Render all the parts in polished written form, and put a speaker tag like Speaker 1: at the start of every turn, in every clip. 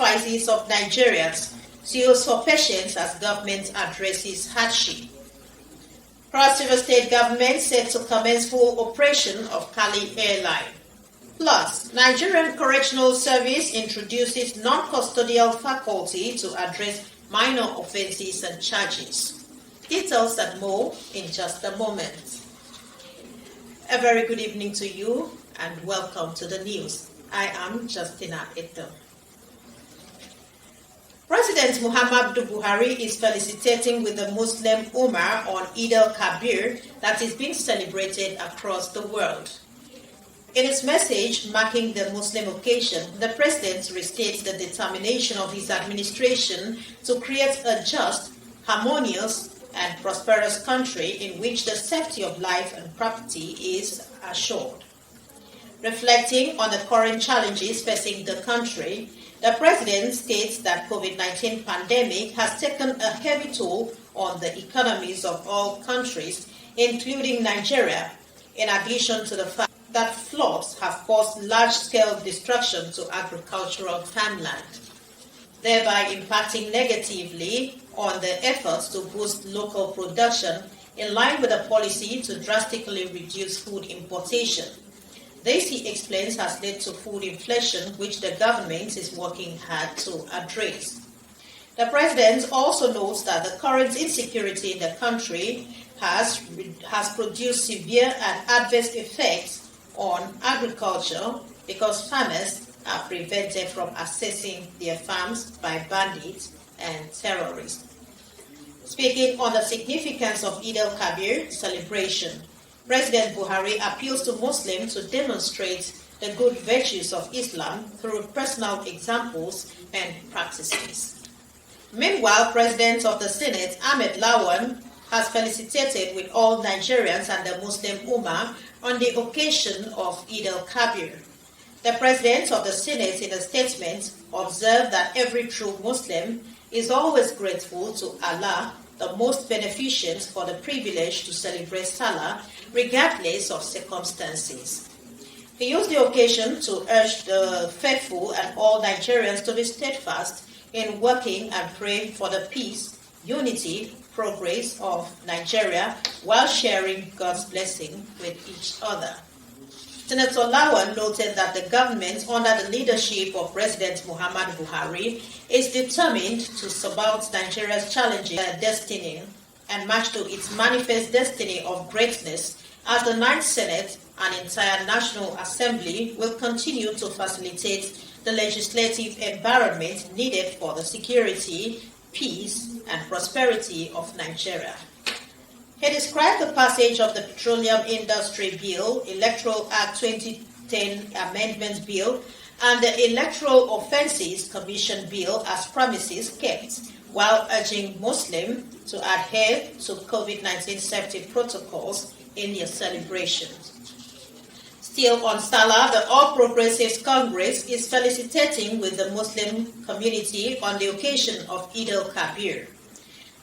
Speaker 1: crisis of Nigerians, sues for patience as government addresses hardship. Cross River State government set to commence full operation of Calabar Airline. Plus, Nigerian Correctional Service introduces Noncustodial Faculty to address minor offenses and charges. Details and more in just a moment. A very good evening to you and welcome to the news. I am Justina Eto. President Muhammadu Buhari is felicitating with the Muslim Ummah on Nta Calabar that is being celebrated across the world. In his message marking the Muslim occasion, the president restates the determination of his administration to create a just, harmonious, and prosperous country in which the safety of life and property is assured. Reflecting on the current challenges facing the country, the president states that COVID-19 pandemic has taken a heavy toll on the economies of all countries, including Nigeria, in addition to the fact that floods have caused large-scale destruction to agricultural farmland, thereby impacting negatively on the efforts to boost local production in line with a policy to drastically reduce food importation. This, he explains, has led to food inflation, which the government is working hard to address. The president also notes that the current insecurity in the country has produced severe and adverse effects on agriculture because farmers are prevented from accessing their farms by bandits and terrorists. Speaking on the significance of Nta Calabar celebration, President Buhari appeals to Muslims to demonstrate the good virtues of Islam through personal examples and practices. Meanwhile, President of the Senate, Ahmed Lawan, has felicitated with all Nigerians and the Muslim Ummah on the occasion of Nta Calabar. The President of the Senate, in a statement, observed that every true Muslim is always grateful to Allah, the most beneficent, for the privilege to celebrate Salah regardless of circumstances. He used the occasion to urge the faithful and all Nigerians to be steadfast in working and praying for the peace, unity, progress of Nigeria while sharing God's blessing with each other. Senator Lawan noted that the government, under the leadership of President Muhammadu Buhari, is determined to surmount Nigeria's challenging destiny and march to its manifest destiny of greatness as the 9th Senate and entire National Assembly will continue to facilitate the legislative environment needed for the security, peace, and prosperity of Nigeria. He described the passage of the Petroleum Industry Bill, Electoral Act 2010 Amendment Bill, and the Electoral Offences Commission Bill as promises kept, while urging Muslims to adhere to COVID-19 safety protocols in their celebrations. Still on Salah, the All Progressives Congress is felicitating with the Muslim community on the occasion of Nta Calabar.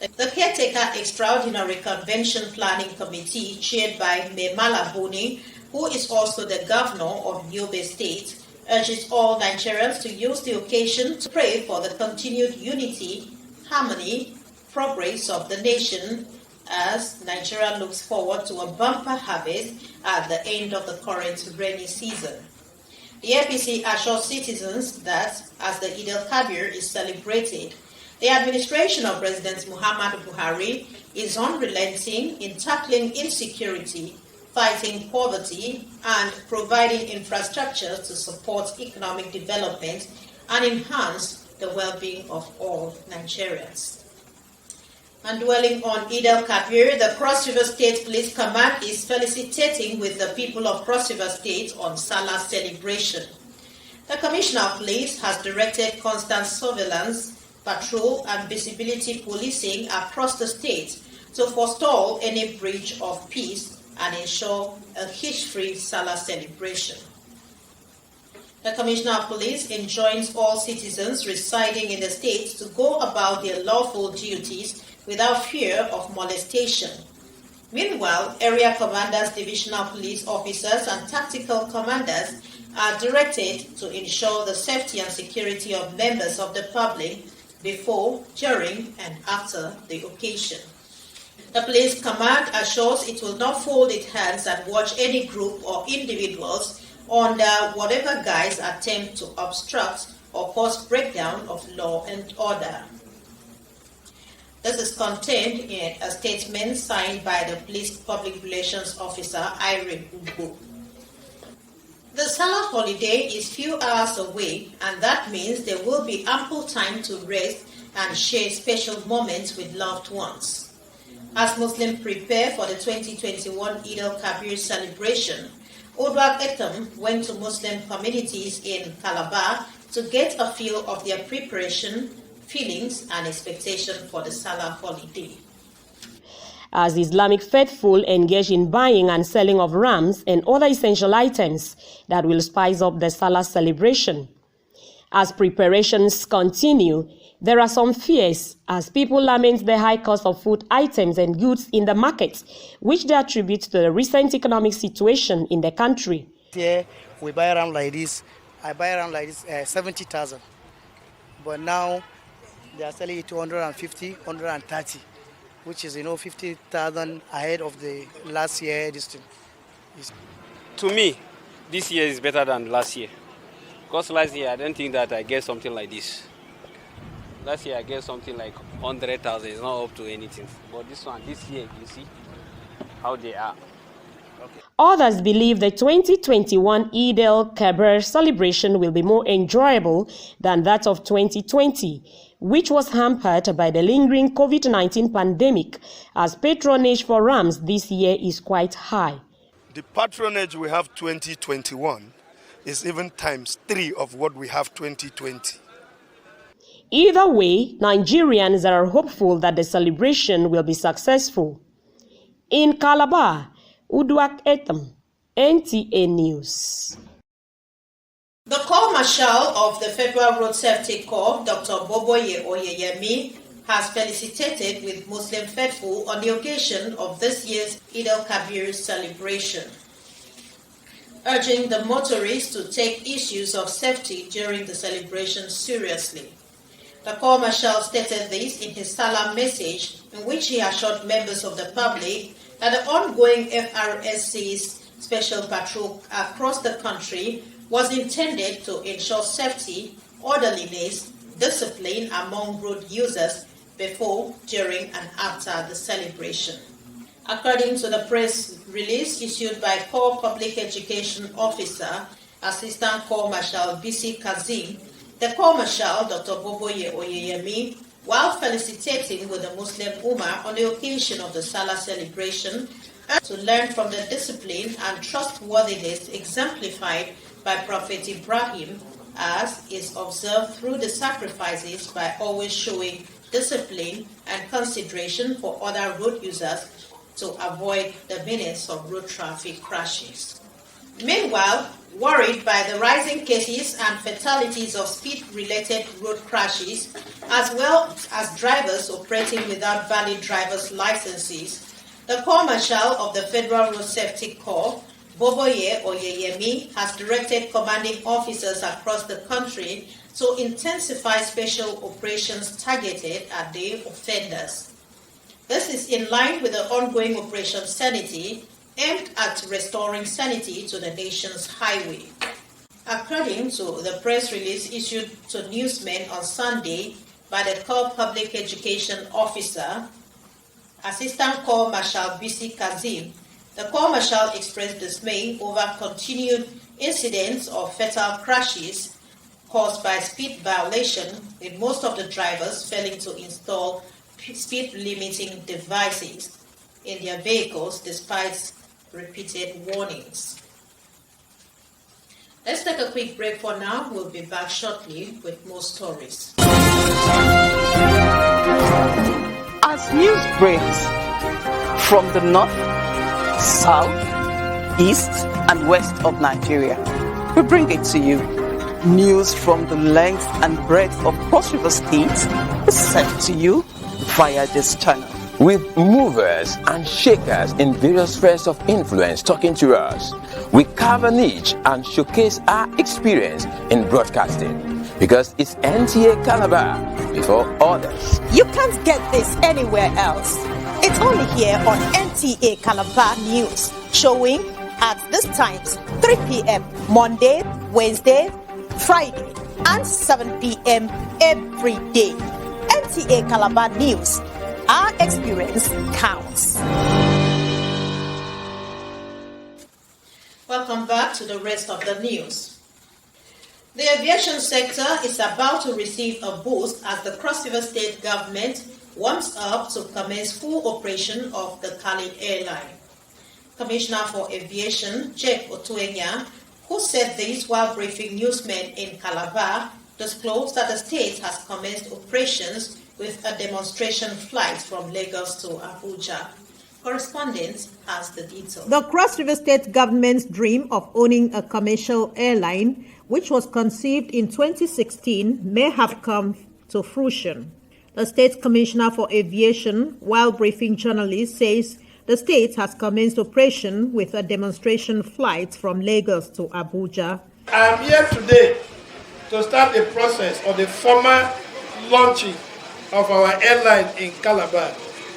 Speaker 1: The caretaker Extraordinary Convention Planning Committee, chaired by Memala Buni, who is also the governor of Yobe State, urges all Nigerians to use the occasion to pray for the continued unity, harmony, progress of the nation as Nigeria looks forward to a bumper harvest at the end of the current rainy season. The APC assures citizens that as the Nta Calabar is celebrated, the administration of President Muhammadu Buhari is unrelenting in tackling insecurity, fighting poverty, and providing infrastructure to support economic development and enhance the well-being of all Nigerians. And dwelling on Nta Calabar, the Cross River State Police Command is felicitating with the people of Cross River State on Salah celebration. The Commissioner of Police has directed constant surveillance, patrol, and visibility policing across the state to forestall any breach of peace and ensure a hitch-free Salah celebration. The Commissioner of Police enjoins all citizens residing in the state to go about their lawful duties without fear of molestation. Meanwhile, area commanders, divisional police officers, and tactical commanders are directed to ensure the safety and security of members of the public before, during, and after the occasion. The police command assures it will not fold its hands and watch any group or individuals under whatever guise attempt to obstruct or cause breakdown of law and order. This is contained in a statement signed by the Police Public Relations Officer, Irene Ugbo. The Salah holiday is few hours away, and that means there will be ample time to rest and share special moments with loved ones. As Muslims prepare for the 2021 Eid al-Kabir celebration, Odwak Etam went to Muslim communities in Calabar to get a feel of their preparation, feelings, and expectation for the Salah holiday.
Speaker 2: As Islamic faithful engage in buying and selling of rams and other essential items that will spice up the Salah celebration. As preparations continue, there are some fears as people lament the high cost of food items and goods in the market, which they attribute to the recent economic situation in the country.
Speaker 3: Here we buy around like this. I buy around like this 70,000, but now they are selling it 250, 130, which is 50,000 ahead of the last year.
Speaker 4: To me, this year is better than last year. Because last year I don't think that I get something like this. Last year I get something like 100,000. It's not up to anything. But this year, you see how they are. Okay.
Speaker 2: Others believe the 2021 Eid al-Kabir celebration will be more enjoyable than that of 2020, which was hampered by the lingering COVID-19 pandemic, as patronage for rams this year is quite high.
Speaker 5: The patronage we have 2021 is even times 3 of what we have 2020.
Speaker 2: Either way, Nigerians are hopeful that the celebration will be successful. In Calabar, Udwak Etam, NTA News.
Speaker 1: The Corps Marshal of the Federal Road Safety Corps, Dr. Boboye Oyeyemi, has felicitated with Muslim faithful on the occasion of this year's Eid al-Kabir celebration, urging the motorists to take issues of safety during the celebration seriously. The Corps Marshal stated this in his Salah message, in which he assured members of the public that the ongoing FRSC's special patrol across the country was intended to ensure safety, orderliness, discipline among road users before, during, and after the celebration. According to the press release issued by Corps Public Education Officer, Assistant Corps Marshal B.C. Kazim, the Corps Marshal, Dr. Boboye Oyeyemi, while felicitating with the Muslim Ummah on the occasion of the Salah celebration, to learn from the discipline and trustworthiness exemplified by Prophet Ibrahim, as is observed through the sacrifices, by always showing discipline and consideration for other road users to avoid the menace of road traffic crashes. Meanwhile, worried by the rising cases and fatalities of speed-related road crashes, as well as drivers operating without valid driver's licenses, the Corps Marshal of the Federal Road Safety Corps, Boboye Oyeyemi, has directed commanding officers across the country to intensify special operations targeted at the offenders. This is in line with the ongoing Operation Sanity, aimed at restoring sanity to the nation's highway. According to the press release issued to newsmen on Sunday by the Corps Public Education Officer, Assistant Corps Marshal B.C. Kazim, the Corps Marshal expressed dismay over continued incidents of fatal crashes caused by speed violation, with most of the drivers failing to install speed limiting devices in their vehicles despite repeated warnings. Let's take a quick break for now. We'll be back shortly with more stories.
Speaker 6: As news breaks from the north, south, east, and west of Nigeria, we bring it to you. News from the length and breadth of Cross River State is sent to you via this channel,
Speaker 7: with movers and shakers in various spheres of influence talking to us. We carve a niche and showcase our experience in broadcasting because it's Nta Calabar before others.
Speaker 1: You can't get this anywhere else. It's only here on Nta Calabar News, showing at this times 3 p.m. Monday, Wednesday, Friday, and 7 p.m. every day. Nta Calabar News. Our experience counts. Welcome back to the rest of the news. The aviation sector is about to receive a boost as the Cross River State government warms up to commence full operation of the Calabar Airline. Commissioner for Aviation, Jake Otuenya, who said this while briefing newsmen in Calabar, disclosed that the state has commenced operations with a demonstration flight from Lagos to Abuja. Correspondent has the details. The Cross River State government's dream of owning a commercial airline, which was conceived in 2016, may have come to fruition. The State Commissioner for Aviation, while briefing journalists, says the state has commenced operation with a demonstration flight from Lagos to Abuja.
Speaker 8: I am here today to start the process of the formal launching of our airline in Calabar,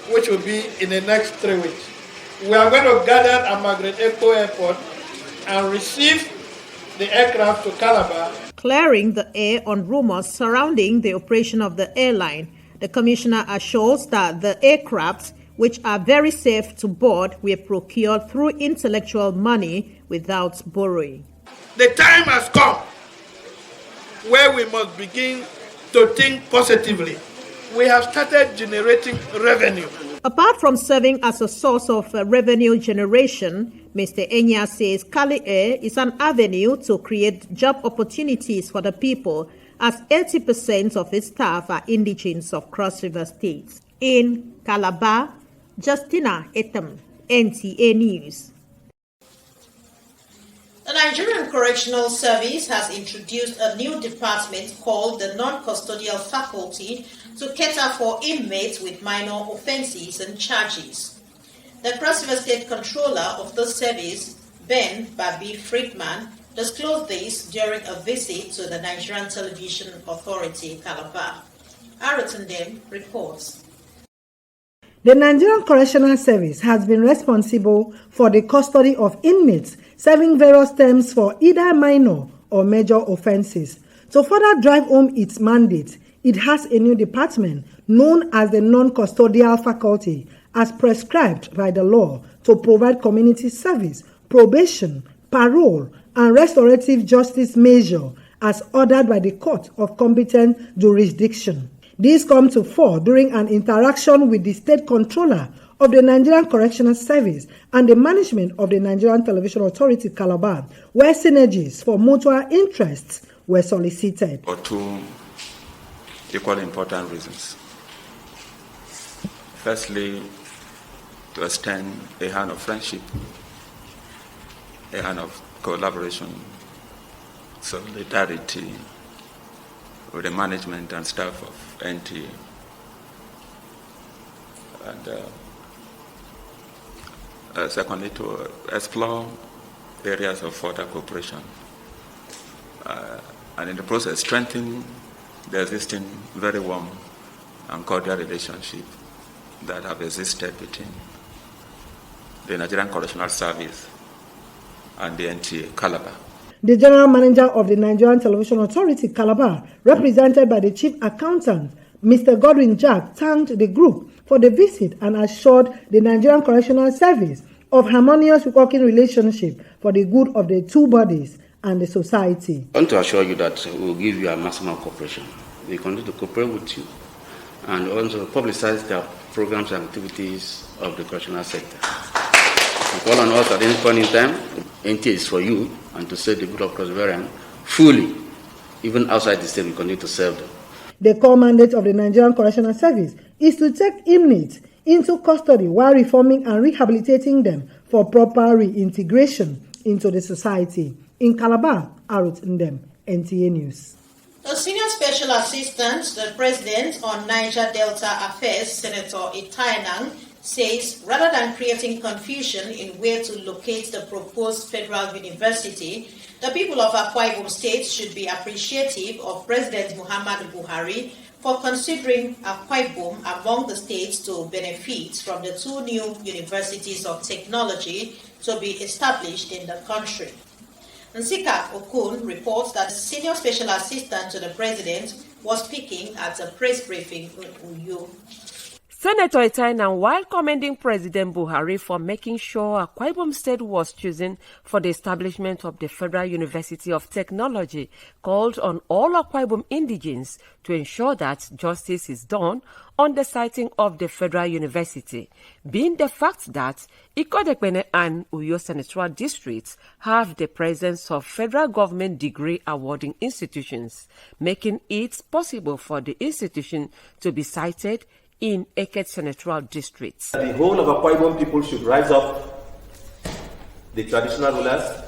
Speaker 8: which will be in the next 3 weeks. We are going to gather at Margaret Echo Airport and receive the aircraft to Calabar.
Speaker 1: Clearing the air on rumors surrounding the operation of the airline, the Commissioner assures that the aircraft, which are very safe to board, were procured through intellectual money without borrowing.
Speaker 8: The time has come where we must begin to think positively. We have started generating revenue.
Speaker 1: Apart from serving as a source of revenue generation, Mr. Enya says Calabar Air is an avenue to create job opportunities for the people, as 80% of its staff are indigenes of Cross River State. In Calabar, Justina Etam, NTA News. The Nigerian Correctional Service has introduced a new department called the Noncustodial Faculty to cater for inmates with minor offenses and charges. The Cross River State Controller of the service, Ben Babi Friedman, disclosed this during a visit to the Nigerian Television Authority, Calabar. Aratundem reports.
Speaker 9: The Nigerian Correctional Service has been responsible for the custody of inmates serving various terms for either minor or major offenses. To further drive home its mandate, it has a new department known as the Non-Custodial Faculty, as prescribed by the law, to provide community service, probation, parole, and restorative justice measure as ordered by the court of competent jurisdiction. These come to fore during an interaction with the State Controller of the Nigerian Correctional Service and the management of the Nigerian Television Authority, Calabar, where synergies for mutual interests were solicited.
Speaker 10: For two equally important reasons. Firstly, to extend a hand of friendship, a hand of collaboration, solidarity with the management and staff of NTA. And secondly, to explore areas of further cooperation. And in the process, strengthen the existing very warm and cordial relationship that have existed between the Nigerian Correctional Service and the NTA Calabar.
Speaker 9: The General Manager of the Nigerian Television Authority, Calabar, represented by the Chief Accountant, Mr. Godwin Jack, thanked the group for the visit and assured the Nigerian Correctional Service of harmonious working relationship for the good of the two bodies and the society.
Speaker 11: I want to assure you that we will give you a maximum cooperation. We continue to cooperate with you and also publicize the programs and activities of the correctional sector. You call on us at any point in time. NTA is for you and to serve the good of Cross River fully. Even outside the state, we continue to serve them.
Speaker 9: The core mandate of the Nigerian Correctional Service is to take inmates into custody while reforming and rehabilitating them for proper reintegration into the society. In Calabar, Arut Ndem, NTA News.
Speaker 1: The Senior Special Assistant to the President on Niger Delta Affairs, Senator Itainang, says rather than creating confusion in where to locate the proposed federal university, the people of Akwa Ibom State should be appreciative of President Muhammadu Buhari for considering Akwa Ibom among the states to benefit from the 2 new universities of technology to be established in the country. Nsika Okun reports that the senior special assistant to the president was speaking at a press briefing in Uyo.
Speaker 12: Senator Etaina, while commending President Buhari for making sure Akwa Ibom State was chosen for the establishment of the Federal University of Technology, called on all Akwa Ibom indigents to ensure that justice is done on the siting of the Federal University, being the fact that Ikodekpene and Uyo Senatorial districts have the presence of federal government degree awarding institutions, making it possible for the institution to be cited in Eket senatorial districts.
Speaker 13: The whole of Akwa Ibom people should rise up, the traditional rulers,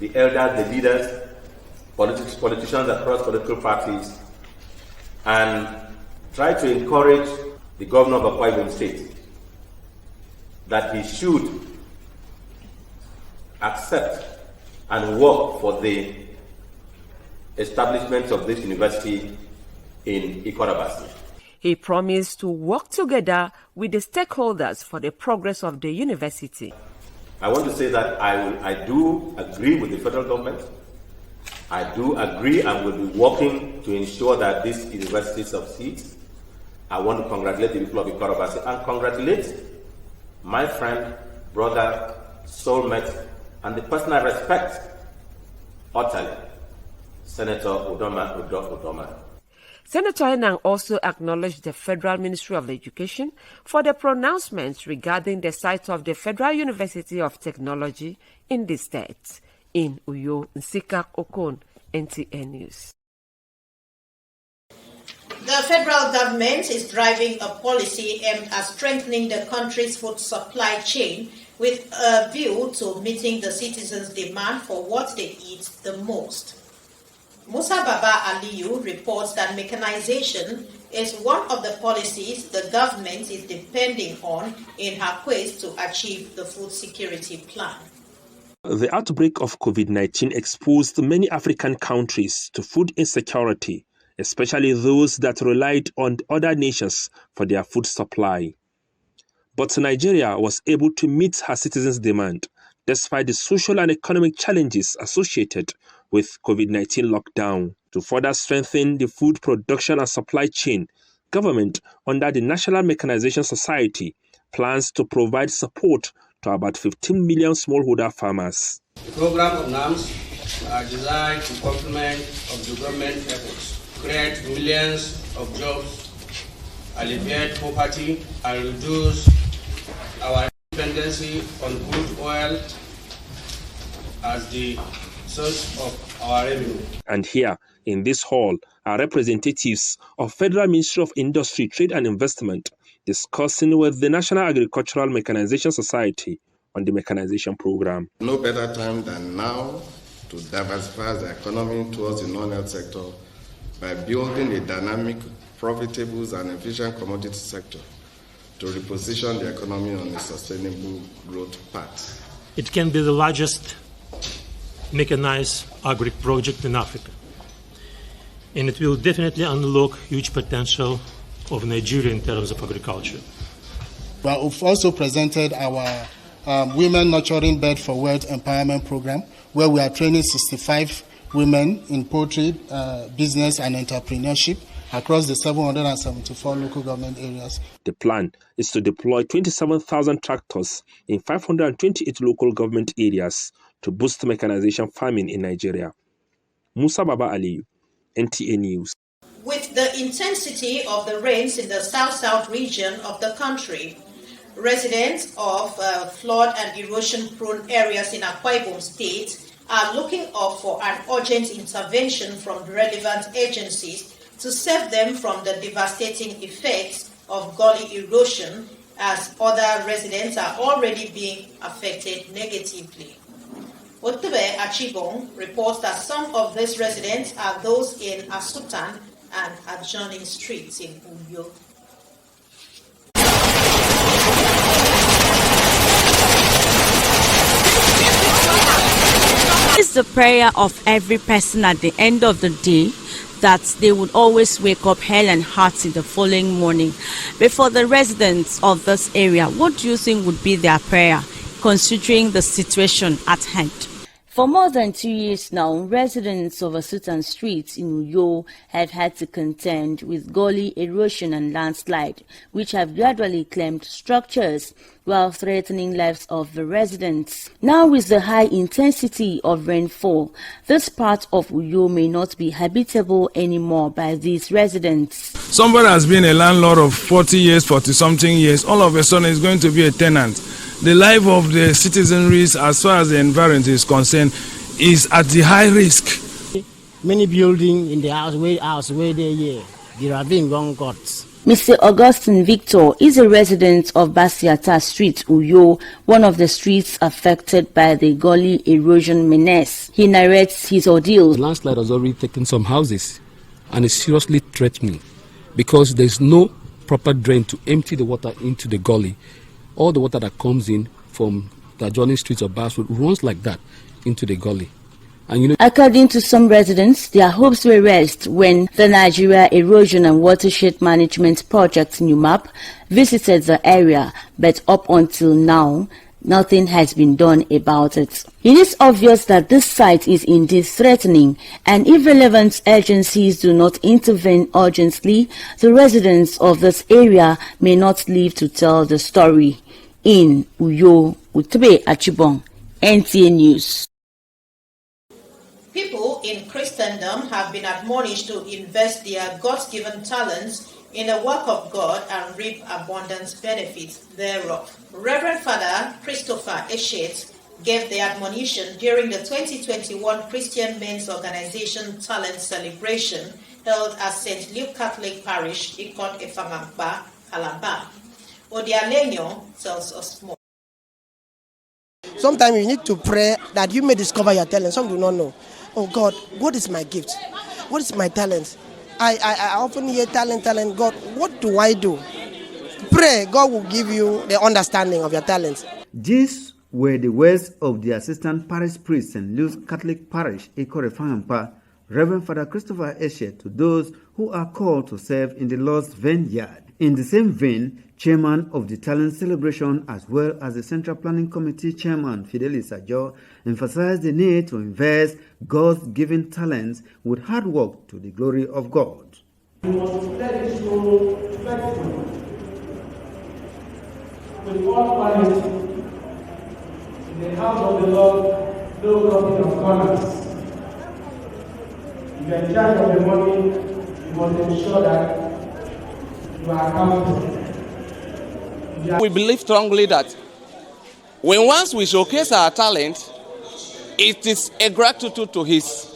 Speaker 13: the elders, the leaders, politicians across political parties, and try to encourage the governor of Akwa Ibom State that he should accept and work for the establishment of this university in Ikorabasi.
Speaker 12: He promised to work together with the stakeholders for the progress of the university.
Speaker 13: I want to say that I do agree with the federal government. I do agree and will be working to ensure that this university succeeds. I want to congratulate the people of Ikorabasi and congratulate my friend, brother, soulmate, and the person I respect utterly, Senator Udoma.
Speaker 12: Senator Enang also acknowledged the Federal Ministry of Education for the pronouncements regarding the site of the Federal University of Technology in the state. In Uyo, Nsika Okon, NTA News.
Speaker 1: The federal government is driving a policy aimed at strengthening the country's food supply chain with a view to meeting the citizens' demand for what they eat the most. Musa Baba Aliyu reports that mechanization is one of the policies the government is depending on in her quest to achieve the food security plan.
Speaker 14: The outbreak of COVID-19 exposed many African countries to food insecurity, especially those that relied on other nations for their food supply. But Nigeria was able to meet her citizens' demand despite the social and economic challenges associated with COVID-19 lockdown. To further strengthen the food production and supply chain, government, under the National Mechanization Society, plans to provide support to about 15 million smallholder farmers.
Speaker 15: The program of NAMS are designed to complement of the government efforts, create millions of jobs, alleviate poverty, and reduce our dependency on crude oil as the source of our revenue.
Speaker 14: And here, in this hall, are representatives of Federal Ministry of Industry, Trade and Investment discussing with the National Agricultural Mechanization Society on the mechanization program.
Speaker 16: No better time than now to diversify the economy towards the non-health sector by building a dynamic, profitable and efficient commodity sector to reposition the economy on a sustainable growth path.
Speaker 17: It can be the largest mechanized agri project in Africa, and it will definitely unlock huge potential of Nigeria in terms of agriculture.
Speaker 18: But we've also presented our Women Nurturing Bird for Wealth Empowerment Program, where we are training 65 women in poultry, business and entrepreneurship across the 774 local government areas.
Speaker 14: The plan is to deploy 27,000 tractors in 528 local government areas to boost mechanization farming in Nigeria. Musa Baba Aliyu, NTA News.
Speaker 1: With the intensity of the rains in the south-south region of the country, residents of flood and erosion-prone areas in Akwa Ibom State are looking up for an urgent intervention from the relevant agencies to save them from the devastating effects of gully erosion, as other residents are already being affected negatively. Otube Achibong reports that some of these residents are those in Asutan and adjoining streets in Uyo.
Speaker 19: is the prayer of every person at the end of the day, that they would always wake up hale and hearty the following morning. But for the residents of this area, what do you think would be their prayer, considering the situation at hand? For more than 2 years now, residents of Asutan Street in Uyo have had to contend with gully erosion and landslide, which have gradually claimed structures while threatening lives of the residents. Now, with the high intensity of rainfall, this part of Uyo may not be habitable anymore by these residents.
Speaker 20: Somebody has been a landlord of 40 years, 40-something years, all of a sudden is going to be a tenant. The life of the citizenry, as far as the environment is concerned, is at the high risk.
Speaker 21: Many buildings in the house where they here, the ravine gone got.
Speaker 19: Mr. Augustine Victor is a resident of Basiata Street, Uyo, one of the streets affected by the gully erosion menace. He narrates his ordeal.
Speaker 22: The landslide has already taken some houses and is seriously threatening because there is no proper drain to empty the water into the gully. All the water that comes in from the adjoining streets of Basswood runs like that into the gully. And
Speaker 19: according to some residents, their hopes were raised when the Nigeria Erosion and Watershed Management Project (NUMAP) visited the area, but up until now, nothing has been done about it. It is obvious that this site is indeed threatening, and if relevant agencies do not intervene urgently, the residents of this area may not live to tell the story. In Uyo, Utebe Achibong, NTA News.
Speaker 1: People in Christendom have been admonished to invest their God-given talents in the work of God and reap abundant benefits thereof. Reverend Father Christopher Eshet gave the admonition during the 2021 Christian Men's Organization Talent Celebration held at St. Luke Catholic Parish, Ikot Efamampa, Calabar. Odialenyo tells us more.
Speaker 23: Sometimes you need to pray that you may discover your talent. Some do not know. Oh God, what is my gift? What is my talent? I often hear talent. God, what do I do? Pray, God will give you the understanding of your talent.
Speaker 24: These were the words of the Assistant Parish Priest in Luke Catholic Parish, Ikot Efamampa, Reverend Father Christopher Eshet, to those who are called to serve in the Lord's vineyard. In the same vein, Chairman of the Talent Celebration as well as the Central Planning Committee Chairman Fidelis Ajo emphasized the need to invest God's given talents with hard work to the glory of God.
Speaker 25: We must let this role faithfully with all quality. In the house of the Lord, no copy of corners. If you are in charge of the money, you must ensure that you are accountable.
Speaker 26: We believe strongly that once we showcase our talent, it is a gratitude to His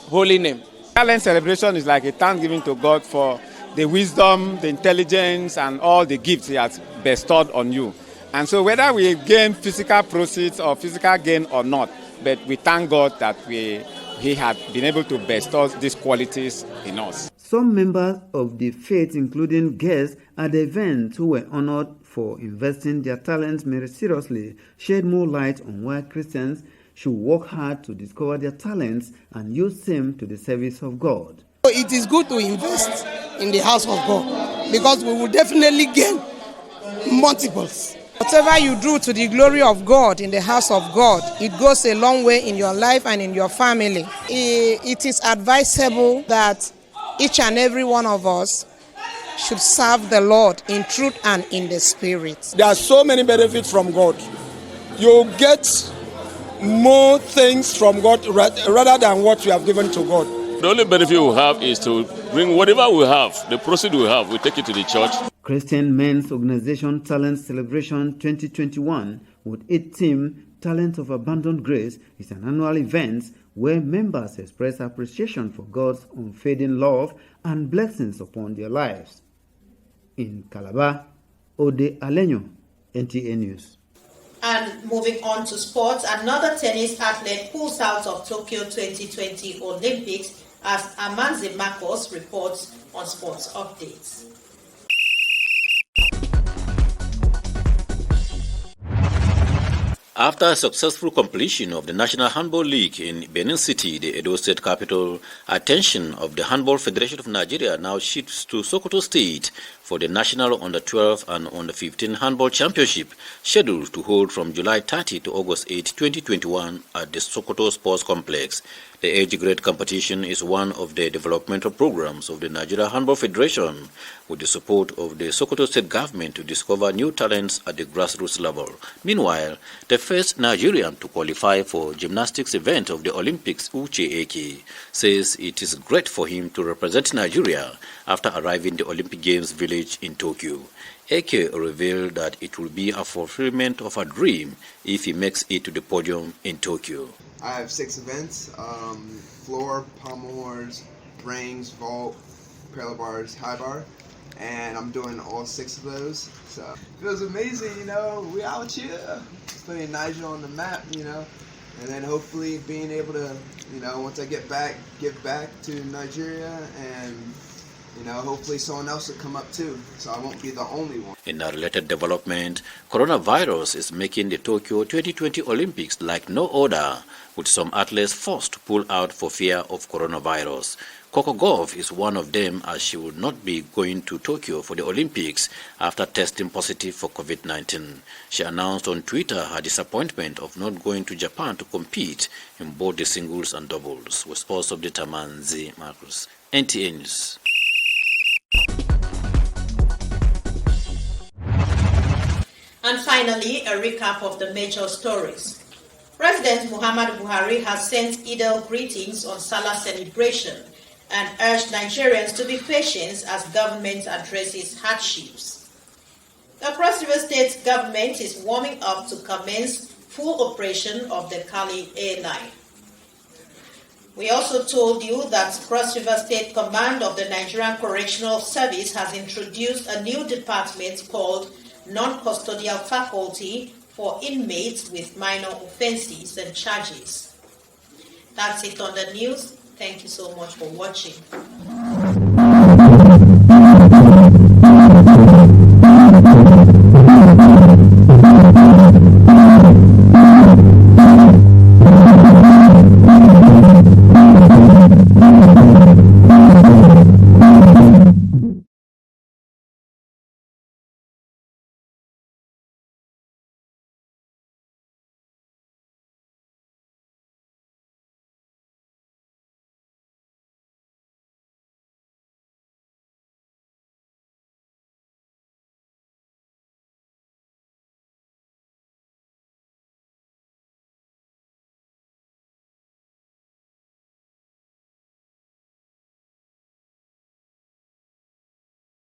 Speaker 26: holy name.
Speaker 27: Talent celebration is like a thanksgiving to God for the wisdom, the intelligence, and all the gifts He has bestowed on you. And so whether we gain physical proceeds or physical gain or not, but we thank God that He had been able to bestow these qualities in us.
Speaker 24: Some members of the faith, including guests at the event who were honored for investing their talents meritoriously, shed more light on why Christians should work hard to discover their talents and use them to the service of God.
Speaker 23: It is good to invest in the house of God because we will definitely gain multiples.
Speaker 28: Whatever you do to the glory of God in the house of God, it goes a long way in your life and in your family. It is advisable that each and every one of us should serve the Lord in truth and in the spirit.
Speaker 29: There are so many benefits from God. You get more things from God rather than what you have given to God.
Speaker 30: The only benefit we have is to bring whatever we have, the proceeds we have, we take it to the church.
Speaker 24: Christian Men's Organization Talent Celebration 2021 with its theme Talent of Abundant Grace is an annual event where members express appreciation for God's unfading love and blessings upon their lives. In Calabar, Ode Alenyo, NTA News.
Speaker 1: And moving on to sports, another tennis athlete pulls out of Tokyo 2020 Olympics as Amanzi Marcos reports on sports updates.
Speaker 2: After a successful completion of the National Handball League in Benin City, the Edo State capital, attention of the Handball Federation of Nigeria now shifts to Sokoto State for the National Under-12 and Under-15 Handball Championship, scheduled to hold from July 30 to August 8, 2021 at the Sokoto Sports Complex. The age-grade competition is one of the developmental programs of the Nigeria Handball Federation, with the support of the Sokoto State government to discover new talents at the grassroots level. Meanwhile, the first Nigerian to qualify for gymnastics event of the Olympics, Uche Eke, says it is great for him to represent Nigeria after arriving at the Olympic Games village in Tokyo. Eke revealed that it will be a fulfillment of a dream if he makes it to the podium in Tokyo.
Speaker 3: I have 6 events, floor, pommel horns, rings, vault, parallel bars, high bar, and I'm doing all 6 of those. So it feels amazing, you know, we out here, putting Niger on the map, you know, and then hopefully being able to, you know, once I get back, give back to Nigeria, and you know, hopefully someone else will come up too, so I won't be the only one.
Speaker 2: In a related development, coronavirus is making the Tokyo 2020 Olympics like no other, with some athletes forced to pull out for fear of coronavirus. Coco Gauff is one of them, as she will not be going to Tokyo for the Olympics after testing positive for COVID-19. She announced on Twitter her disappointment of not going to Japan to compete in both the singles and doubles. With sports update, Manzi Marcus, NTA News.
Speaker 1: And finally, a recap of the major stories. President Muhammadu Buhari has sent Eid greetings on Salah celebration and urged Nigerians to be patient as government addresses hardships. The Cross River State government is warming up to commence full operation of the Calabar Airline. We also told you that Cross River State Command of the Nigerian Correctional Service has introduced a new department called Noncustodial Faculty for inmates with minor offenses and charges. That's it on the news. Thank you so much for watching.